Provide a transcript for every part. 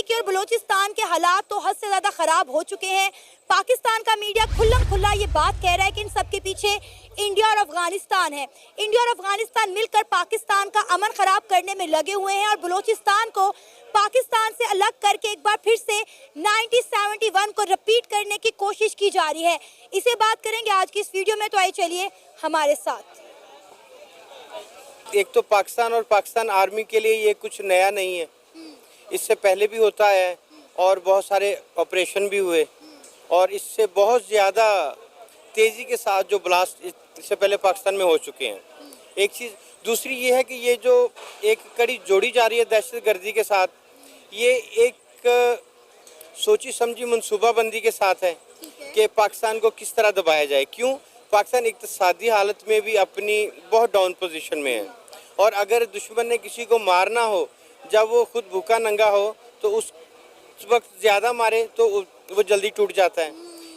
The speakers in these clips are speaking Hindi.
की और बलूचिस्तान के हालात तो हद से ज़्यादा ख़राब हो चुके हैं। पाकिस्तान का मीडिया खुल्लम खुल्ला ये बात कह रहा है कि इन सब के पीछे इंडिया और अफगानिस्तान है। इंडिया और अफगानिस्तान मिलकर पाकिस्तान का अमन ख़राब करने में लगे हुए हैं और बलूचिस्तान को पाकिस्तान से अलग करके एक बार फिर से 1971 को रिपीट करने की कोशिश की जा रही है। इसे बात करेंगे आज की इस वीडियो में, तो आइए चलिए हमारे साथ। एक तो पाकिस्तान और पाकिस्तान आर्मी के लिए ये कुछ नया नहीं है, इससे पहले भी होता है और बहुत सारे ऑपरेशन भी हुए और इससे बहुत ज़्यादा तेज़ी के साथ जो ब्लास्ट इससे पहले पाकिस्तान में हो चुके हैं। एक चीज़, दूसरी ये है कि ये जो एक कड़ी जोड़ी जा रही है दहशतगर्दी के साथ, ये एक सोची समझी मनसूबाबंदी के साथ है कि पाकिस्तान को किस तरह दबाया जाए। क्यों? पाकिस्तान इक़्तिसादी हालत में भी अपनी बहुत डाउन पोजीशन में है और अगर दुश्मन ने किसी को मारना हो, जब वो खुद भूखा नंगा हो, तो उस वक्त ज़्यादा मारे तो वो जल्दी टूट जाता है।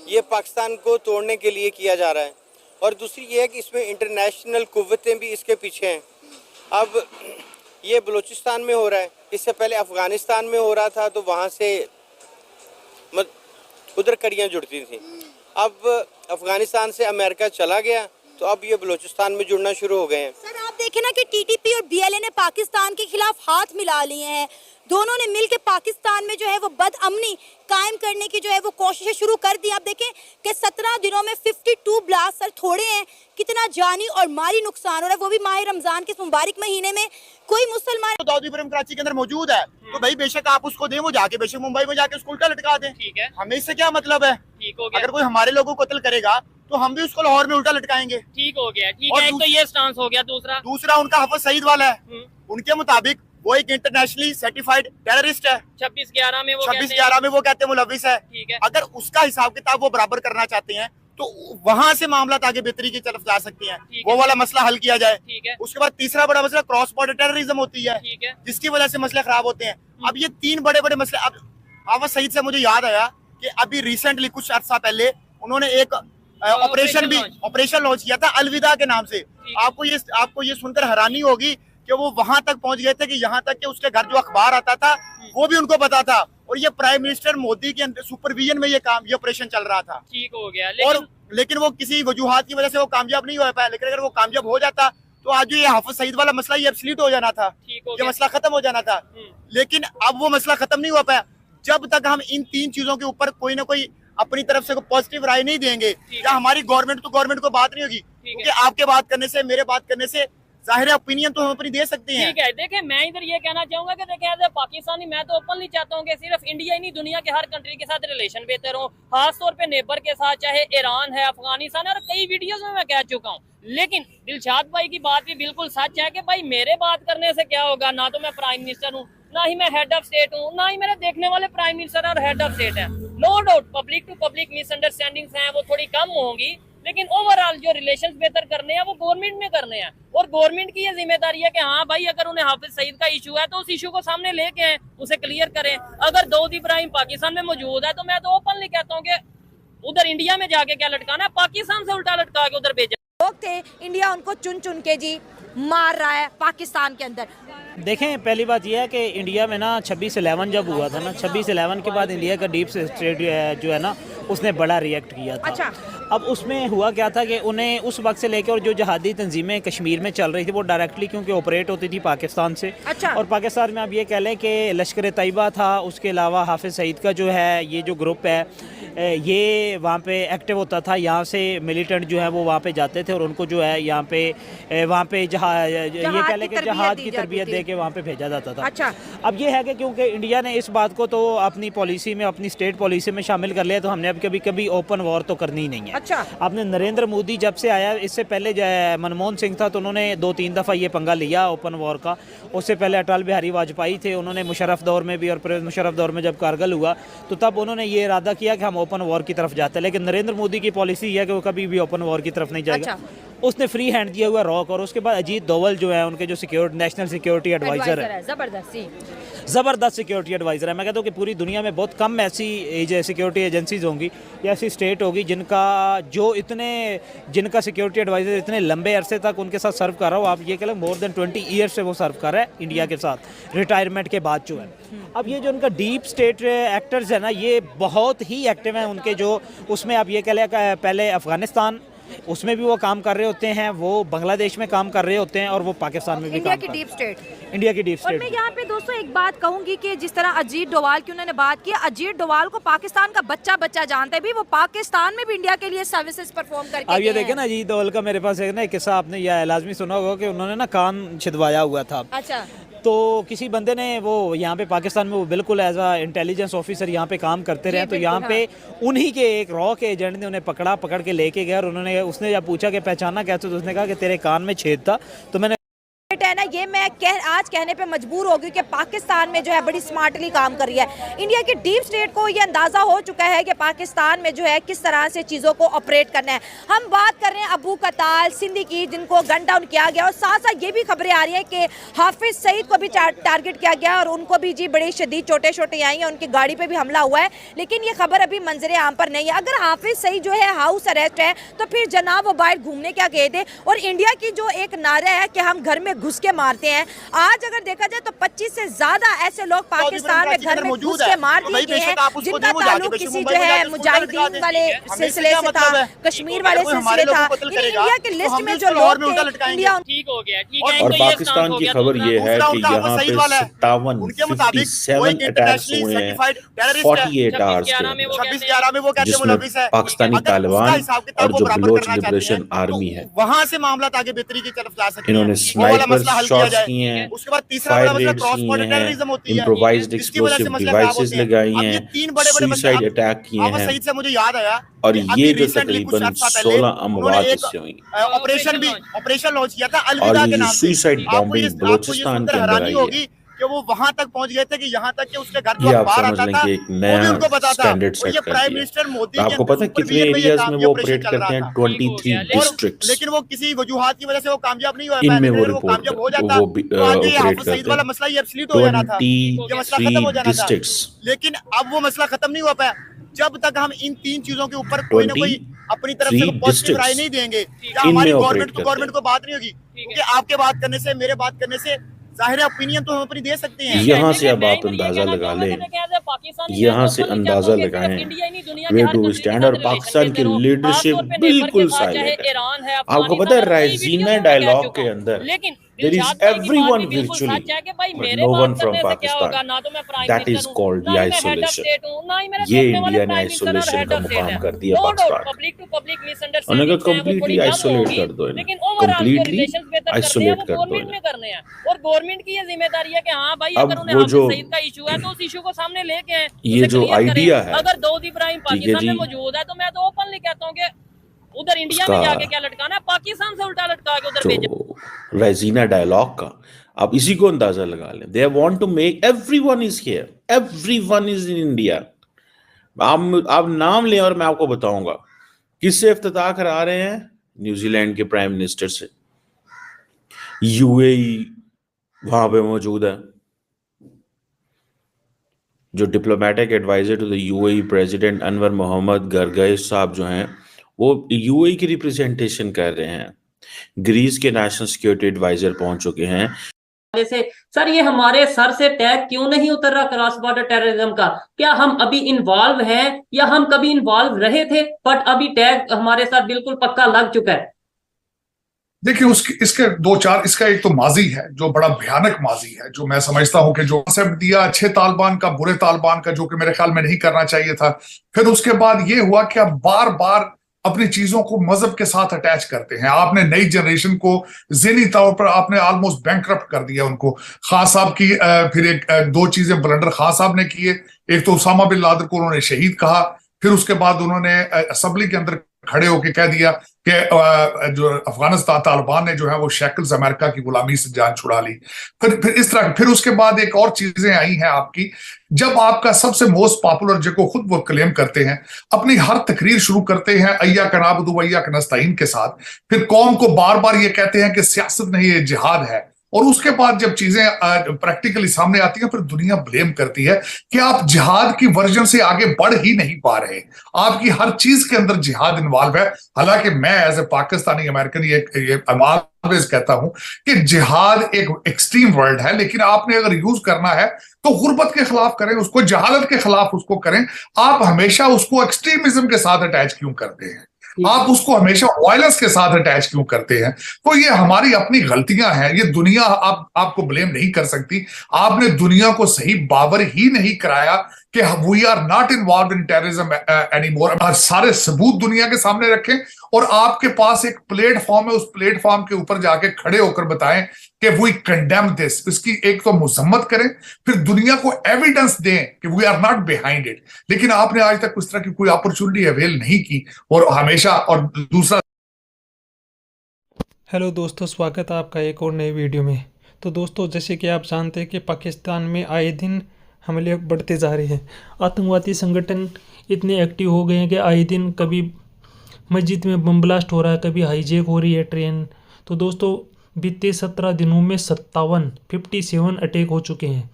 ये पाकिस्तान को तोड़ने के लिए किया जा रहा है। और दूसरी ये है कि इसमें इंटरनेशनल कुव्वतें भी इसके पीछे हैं। अब ये बलूचिस्तान में हो रहा है, इससे पहले अफ़गानिस्तान में हो रहा था, तो वहाँ से उधर कड़ियाँ जुड़ती थी। अब अफ़गानिस्तान से अमेरिका चला गया, तो अब ये बलूचिस्तान में जुड़ना शुरू हो गए हैं। सर आप देखें ना कि टीटीपी और बीएलए ने पाकिस्तान के खिलाफ हाथ मिला लिए हैं। दोनों ने मिलकर पाकिस्तान में जो है वो बदअमनी कायम करने की जो है वो कोशिशें शुरू कर दी। आप देखें कि 17 दिनों में 52 ब्लास्ट, सर थोड़े हैं, कितना जानी और माली नुकसान हो रहा है, वो भी माह रमजान के मुबारक महीने में। कोई मुसलमान तो दाऊद इब्राहिम कराची के अंदर मौजूद है, तो भाई बेशक आप उसको दें, वो जाके बेशक मुंबई में जाके उसको उल्टा लटका दें। ठीक है, हमें इससे क्या मतलब है? ठीक हो गया। अगर कोई हमारे लोगों को कत्ल करेगा तो हम भी उसको लाहौर में उल्टा लटकाएंगे। ठीक हो गया, ठीक और है। एक तो ये स्टांस हो गया। दूसरा उनका हफज सईद वाला है, उनके मुताबिक वो एक इंटरनेशनली सर्टिफाइड टेररिस्ट है। 26/11 में वो 26/11 में वो कहते हैं मुलविस है। ठीक है। अगर उसका हिसाब किताब वो बराबर करना चाहते हैं तो वहां से मामला आगे बेहतरी की तरफ जा सकती हैं। वो वाला मसला हल किया जाए। ठीक है। उसके बाद तीसरा बड़ा मसला क्रॉस बॉर्डर टेररिज्म होती है, ठीक है, जिसकी वजह से मसले खराब होते हैं। अब ये 3 बड़े बड़े मसले। अब हफज सईद से मुझे याद आया कि अभी रिसेंटली कुछ अर्सा पहले उन्होंने एक ऑपरेशन लॉन्च किया था अलविदा के नाम से। आपको ये सुनकर हैरानी होगी कि वो वहां तक पहुंच गए थे कि यहाँ तक कि उसके घर जो अखबार आता था वो भी उनको पता था, और ये प्राइम मिनिस्टर मोदी के सुपरविजन में ये ऑपरेशन चल रहा था। ठीक हो गया। लेकिन वो किसी वजूहात की वजह से वो कामयाब नहीं हो पाया। लेकिन अगर वो कामयाब हो जाता तो आज जो ये हफज सईद वाला मसला ये एब्सोल्यूट हो जाना था, ये मसला खत्म हो जाना था। लेकिन अब वो मसला खत्म नहीं हो पाया। जब तक हम इन 3 चीजों के ऊपर कोई ना कोई अपनी तरफ से पॉजिटिव राय नहीं देंगे, या हमारी गवर्नमेंट को बात नहीं होगी, क्योंकि आपके बात करने से, मेरे बात करने से जाहिर है ओपिनियन तो हम अपनी दे सकते हैं। ठीक है। देखिए, मैं इधर ये कहना चाहूंगा कि देखिए एज ए पाकिस्तानी मैं तो ओपनली चाहता हूँ कि सिर्फ इंडिया ही नहीं, दुनिया के हर कंट्री के साथ रिलेशन बेहतर हो, खासतौर पे नेबर के साथ, चाहे ईरान है, अफगानिस्तान है, और कई वीडियोस में मैं कह चुका हूँ। लेकिन दिलशाद भाई की बात भी बिल्कुल सच है कि भाई मेरे बात करने से क्या होगा? ना तो मैं प्राइम मिनिस्टर हूँ, ना ही मैं हेड ऑफ स्टेट हूँ, ना ही मेरे देखने वाले प्राइम मिनिस्टर और हेड ऑफ स्टेट है। No doubt public to public misunderstandings हैं, वो थोड़ी कम होंगी, लेकिन ओवरऑल जो रिलेशंस बेहतर करने हैं वो गवर्नमेंट में करने हैं। और गवर्नमेंट की ये जिम्मेदारी है कि हाँ भाई, अगर उन्हें हाफिज सईद का इशू है तो उस इशू को सामने लेके आए, उसे क्लियर करें। अगर दाऊद इब्राहिम पाकिस्तान में मौजूद है तो मैं तो ओपनली कहता हूँ कि उधर इंडिया में जाके क्या लटकाना है, पाकिस्तान से उल्टा लटका के उधर भेजा। लोग थे, इंडिया उनको चुन चुन के जी मार रहा है पाकिस्तान के अंदर। देखें, पहली बात यह है कि इंडिया में ना 26/11 जब हुआ था ना, 26/11 के बाद इंडिया का डीप स्टेट जो है ना, उसने बड़ा रिएक्ट किया था। अच्छा। अब उसमें हुआ क्या था कि उन्हें उस वक्त से लेकर, और जो जहादी तंजीमें कश्मीर में चल रही थी वो डायरेक्टली क्योंकि ऑपरेट होती थी पाकिस्तान से। अच्छा। और पाकिस्तान में आप ये कह लें कि लश्कर तैयबा था, उसके अलावा हाफिज सईद का जो है ये जो ग्रुप है ये वहाँ पे एक्टिव होता था। यहाँ से मिलिटेंट जो है वो वहाँ पे जाते थे और उनको जो है यहाँ पे वहाँ पे ये कह लें कि जहाद की तरबियत दे के वहाँ पे भेजा जाता था। अच्छा। अब ये है कि क्योंकि इंडिया ने इस बात को तो अपनी पॉलिसी में, अपनी स्टेट पॉलिसी में शामिल कर लिया, तो हमने अब कभी ओपन वॉर तो करनी ही नहीं है। अच्छा। आपने नरेंद्र मोदी जब से आया, इससे पहले मनमोहन सिंह था तो उन्होंने 2-3 दफ़ा ये पंगा लिया ओपन वॉर का। उससे पहले अटल बिहारी वाजपेयी थे, उन्होंने मुशर्रफ दौर में भी, और परवेज़ मुशर्रफ दौर में जब कारगिल हुआ तो तब उन्होंने ये इरादा किया कि हम ओपन वॉर की तरफ जाते हैं। लेकिन नरेंद्र मोदी की पॉलिसी है कि वो कभी भी ओपन वॉर की तरफ नहीं जाएगा। अच्छा। उसने फ्री हैंड दिया हुआ रॉक। और उसके बाद अजीत डोवल जो है उनके जो नेशनल सिक्योरिटी एडवाइज़र है, ज़बरदस्त सिक्योरिटी एडवाइज़र है। मैं कहता हूँ कि पूरी दुनिया में बहुत कम ऐसी सिक्योरिटी एजेंसीज होंगी या ऐसी स्टेट होगी जिनका सिक्योरिटी एडवाइज़र इतने लंबे अरसे तक उनके साथ सर्व कर रहा हो। आप ये कह लो मोर देन 20 ईयर्स से वो सर्व कर रहा है इंडिया के साथ रिटायरमेंट के बाद जो है। अब ये जो उनका डीप स्टेट एक्टर्स है ना, ये बहुत ही एक्टिव हैं उनके जो उसमें आप ये कह लें पहले अफगानिस्तान उसमें भी वो काम कर रहे होते हैं, वो बांग्लादेश में काम कर रहे होते हैं और वो पाकिस्तान में भी इंडिया काम की कर डीप स्टेट इंडिया की डीप और स्टेट। मैं यहाँ पे दोस्तों एक बात कहूंगी कि जिस तरह अजीत डोवाल की उन्होंने बात की, अजीत डोवाल को पाकिस्तान का बच्चा जानता है भी, वो पाकिस्तान में भी इंडिया के लिए सर्विसेज परफॉर्म करके अब ये गए देखें ना, अजीत डोवाल का मेरे पास एक ना एक किस्सा आपने यह लाजमी सुना होगा कि उन्होंने ना कान छिदवाया हुआ था। अच्छा, तो किसी बंदे ने वो यहाँ पे पाकिस्तान में वो बिल्कुल एज अ इंटेलिजेंस ऑफिसर यहाँ पे काम करते रहे, तो यहाँ पे उन्हीं के एक रॉ के एजेंट ने उन्हें पकड़ के लेके गया और उसने जब पूछा कि पहचाना कैसे, तो उसने कहा कि तेरे कान में छेद था। तो मैंने है ना, ये मैं आज कहने पे मजबूर हो गई कि पाकिस्तान में जो है बड़ी स्मार्टली काम कर रही है इंडिया की डीप स्टेट को। ये अंदाजा हो चुका है कि पाकिस्तान में जो है किस तरह से चीज़ों को ऑपरेट करना है। हम बात कर रहे हैं अबू कताल सिंधी की, जिनको गन डाउन किया गया, और साथ साथ ये भी खबरें आ रही हैं कि हाफिज सईद को भी टारगेट किया गया और उनको भी जी बड़ी शदीद चोटें आई हैं, उनकी गाड़ी पे भी हमला हुआ है। लेकिन ये खबर अभी मंजरे आम पर नहीं है। अगर हाफिज सईद जो है हाउस अरेस्ट है तो फिर जनाब वो बाहर घूमने क्या गए थे? और इंडिया की जो एक नारा है कि हम घर में घुस के मारते हैं, आज अगर देखा जाए तो 25 से ज्यादा ऐसे लोग पाकिस्तान में घर में घुस के मार दिए गए हैं, जिनका ताल्लुक किसी जो है मुजाहिदीन वाले सिलसिले से था, कश्मीर वाले सिलसिले था। इंडिया की लिस्ट में जो लोग थे इंडिया ठीक हो गया, ठीक है। और पाकिस्तान की खबर ये है कि यहाँ पे 57 अटैक्स हुए हैं 48 आवर्स के, 26/11 में वो कहते हैं जिसमें मुलविस है। पाकिस्तानी तालिबान और जो बलोच लिबरेशन आर्मी है, वहां से मामला आगे बेहतरी की तरफ जा सकते हैं। इन्होंने वो वाला स्नाइपर मसला हल किया शॉट्स जाए। किए हैं, उसके बाद तीसरा फायर वाला मसला रेड्स क्रॉस किए बॉर्डर हैं, टेररिज्म होती है, इम्प्रोवाइज्ड जिसकी वजह से एक्सप्लोसिव मसले खराब डिवाइसेस होते हैं। लगाई अब ये हैं, तीन बड़े-बड़े मसले सुसाइड अटैक किए आवाज हैं। सईद से मुझे याद आया और कि ये अभी जो recently कुछ तकरीबन अर्सा पहले 16 उन्होंने अमवात एक इससे हुई, ऑपरेशन लॉन्च किया था और अलविदा के ये नाम से। सुसाइड आपको बॉम्बिंग ये बलोचिस्तान सुनकर के अंदर हैरानी आई होगी है। कि वो वहां तक पहुंच गए थे कि यहाँ तक कि उसके घर ये जो आप बाहर समझ आता लें था कि एक वो भी नया उनको पता था। स्टैंडर्ड और सेट ये कर प्राइम दिया। मिनिस्टर मोदी तो के आपको पता है कितने एरियाज में वो ऑपरेट करते हैं? 23 डिस्ट्रिक्ट्स, लेकिन वो किसी वजूहात की वजह से वो कामयाब नहीं हुआ। इनमें वो वो रिपोर्ट कामयाब हो जाता वो तो आगे ये ऑपरेट हाफिज सईद करते वाला हैं। मसला ये एब्सोल्यूट हो जाना था, ये मसला खत्म हो 23 जाना था। डिस्ट्रिक्ट्स, लेकिन अब वो मसला खत्म नहीं हुआ पाया जब तक हम इन तीन चीजों के ऊपर कोई ना कोई अपनी तरफ से पॉजिटिव राय नहीं देंगे या हमारी गवर्नमेंट को बात नहीं होगी। क्योंकि आपके बात करने से मेरे बात करने से जाहिर है ओपिनियन तो हम अपनी दे सकते हैं। यहाँ से अब आप अंदाजा लगा लें, यहाँ से अंदाजा लगाएं वेयर डू वी स्टैंड। और पाकिस्तान की लीडरशिप बिल्कुल साइलेंट है। आपको पता है राइजीना डायलॉग के अंदर there is everyone virtually but no one from Pakistan. That is called the isolation. ये इंडिया ने आइसोलेशन का मुकाम कर दिया पाकिस्तान। उन्होंने कहा completely isolate कर दो इन्हें, completely isolate कर दो इन्हें। और गवर्नमेंट की ये जिम्मेदारी है कि हाँ भाई अब अगर उन्हें वो जो सईद का इशू है तो उस इशू को सामने लेके आए, ये उसे जो clear करें। idea है, अगर दाऊद इब्राहिम पाकिस्तान में जी। मौजूद है तो मैं तो ओपनली कहता हूँ कि उधर इंडिया में जाके क्या लटकाना है, पाकिस्तान से उल्टा लटका के उधर भेजा। तो राइजीना डायलॉग का आप इसी को अंदाजा लगा लें। They want to make everyone is here, everyone is in India. आप नाम लें और मैं आपको बताऊंगा किससे इफ्तिताह करा रहे हैं। न्यूजीलैंड के प्राइम मिनिस्टर से, यूएई वहां पे मौजूद है, जो diplomatic adviser to the UAE president Anwar Mohammad Gargash साहब जो हैं वो यूएई की रिप्रेजेंटेशन कर रहे हैं। ग्रीस के नेशनल सिक्योरिटी एडवाइजर पहुंच चुके हैं। से सर ये हमारे सर से टैग क्यों नहीं उतर रहा क्रॉस बॉर्डर टेररिज्म का? क्या हम अभी इन्वॉल्व हैं या हम कभी इन्वॉल्व रहे थे बट अभी टैग हमारे साथ बिल्कुल पक्का लग चुका है? देखिए इसके दो चार, इसका एक तो माजी है जो बड़ा भयानक माजी है, जो मैं समझता हूं कि जो कॉन्सेप्ट दिया अच्छे तालिबान का, बुरे तालिबान का, जो कि मेरे ख्याल में नहीं करना चाहिए था। फिर उसके बाद ये हुआ कि आप बार बार अपनी चीजों को मजहब के साथ अटैच करते हैं। आपने नई जनरेशन को ज़हनी तौर पर आपने ऑलमोस्ट बैंकरप्ट कर दिया उनको। खान साहब की फिर दो चीजें ब्लंडर खान साहब ने किए। एक तो उसामा बिन लादेन को उन्होंने शहीद कहा, फिर उसके बाद उन्होंने असेंबली के अंदर खड़े होकर कह दिया कि जो अफगानिस्तान तालिबान ने जो है वो शैकल्स अमेरिका की गुलामी से जान छुड़ा ली। फिर इस तरह फिर उसके बाद एक और चीजें आई हैं आपकी, जब आपका सबसे मोस्ट पॉपुलर जो खुद वो क्लेम करते हैं, अपनी हर तकरीर शुरू करते हैं अय्या का नाबुदु व इय्याका नस्तईन के साथ, फिर कौम को बार बार ये कहते हैं कि सियासत नहीं, ये जिहाद है, और उसके बाद जब चीजें प्रैक्टिकली सामने आती हैं फिर दुनिया ब्लेम करती है कि आप जिहाद की वर्जन से आगे बढ़ ही नहीं पा रहे, आपकी हर चीज के अंदर जिहाद इन्वॉल्व है। हालांकि मैं एज ए पाकिस्तानी अमेरिकन ये ऑलवेज कहता हूं कि जिहाद एक एक्सट्रीम वर्ड है, लेकिन आपने अगर यूज करना है तो गुर्बत के खिलाफ करें उसको, जहालत के खिलाफ उसको करें। आप हमेशा उसको एक्सट्रीमिज्म के साथ अटैच क्यों करते हैं, आप उसको हमेशा वायलेंस के साथ अटैच क्यों करते हैं? तो ये हमारी अपनी गलतियां हैं, ये दुनिया आपको ब्लेम नहीं कर सकती। आपने दुनिया को सही बावर ही नहीं कराया कि we are not involve in terrorism anymore. सारे सबूत दुनिया के सामने रखें और आपके पास एक प्लेटफॉर्म है, उस प्लेटफॉर्म के ऊपर जाके खड़े होकर बताएं कि वी कंडेम दिस। इसकी एक तो मुजम्मत करें, फिर दुनिया को एविडेंस दें कि we are not behind it. लेकिन आपने आज तक उस तरह की कोई अपॉर्चुनिटी अवेल नहीं की, और हमेशा, और दूसरा। हेलो दोस्तों, स्वागत है आपका एक और नई वीडियो में। तो दोस्तों, जैसे कि आप जानते हैं कि पाकिस्तान में आए दिन हमले बढ़ते जा रहे हैं। आतंकवादी संगठन इतने एक्टिव हो गए हैं कि आए दिन कभी मस्जिद में बम ब्लास्ट हो रहा है, कभी हाईजैक हो रही है ट्रेन। तो दोस्तों, बीते 17 दिनों में 57 अटैक हो चुके हैं।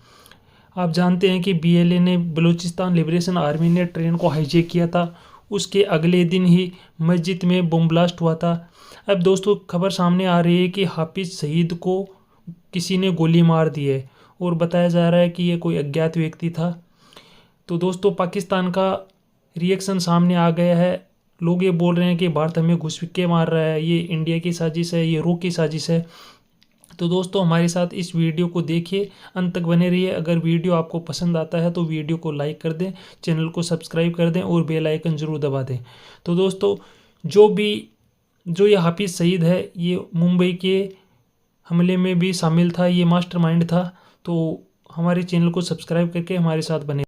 आप जानते हैं कि BLA ने, बलूचिस्तान लिबरेशन आर्मी ने ट्रेन को हाईजैक किया था, उसके अगले दिन ही मस्जिद में बम ब्लास्ट हुआ था। अब दोस्तों, खबर सामने आ रही है कि हाफिज़ सईद को किसी ने गोली मार दी है और बताया जा रहा है कि ये कोई अज्ञात व्यक्ति था। तो दोस्तों, पाकिस्तान का रिएक्शन सामने आ गया है। लोग ये बोल रहे हैं कि भारत हमें घुसपैठ मार रहा है, ये इंडिया की साजिश है, ये रो की साजिश है। तो दोस्तों, हमारे साथ इस वीडियो को देखिए, अंत तक बने रहिए। अगर वीडियो आपको पसंद आता है तो वीडियो को लाइक कर दें, चैनल को सब्सक्राइब कर दें और बेल आइकन ज़रूर दबा दें। तो दोस्तों, जो ये हाफिज़ सईद है, ये मुंबई के हमले में भी शामिल था, ये मास्टरमाइंड था। तो हमारे चैनल को सब्सक्राइब करके हमारे साथ बने।